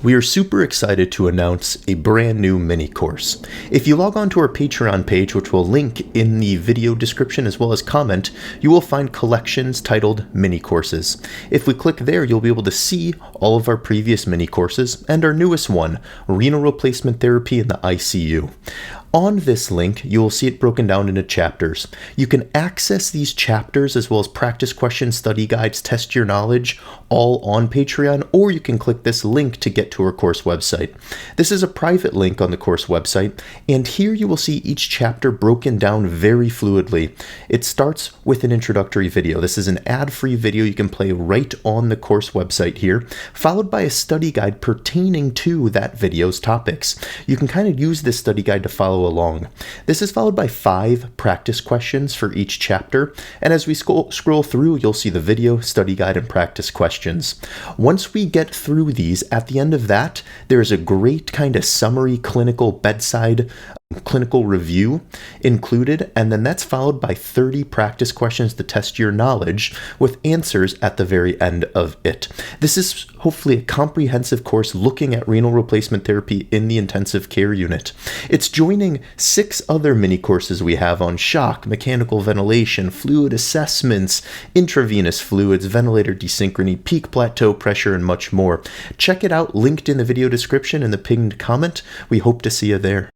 We are super excited to announce a brand new mini course. If you log on to our Patreon page, which we'll link in the video description as well as comment, you will find collections titled mini courses. If we click there, you'll be able to see all of our previous mini courses and our newest one, Renal Replacement Therapy in the ICU. On this link, you will see it broken down into chapters. You can access these chapters as well as practice questions, study guides, test your knowledge, all on Patreon, or you can click this link to get to our course website. This is a private link on the course website, and here you will see each chapter broken down very fluidly. It starts with an introductory video. This is an ad-free video you can play right on the course website here, followed by a study guide pertaining to that video's topics. You can kind of use this study guide to follow along. This is followed by 5 practice questions for each chapter, and as we scroll through, you'll see the video, study guide, and practice questions. Once we get through these, at the end of that, there's a great kind of summary clinical bedside clinical review included, and then that's followed by 30 practice questions to test your knowledge with answers at the very end of it. This is hopefully a comprehensive course looking at renal replacement therapy in the intensive care unit. It's joining 6 other mini courses we have on shock, mechanical ventilation, fluid assessments, intravenous fluids, ventilator desynchrony, peak plateau pressure, and much more. Check it out, linked in the video description and the pinned comment. We hope to see you there.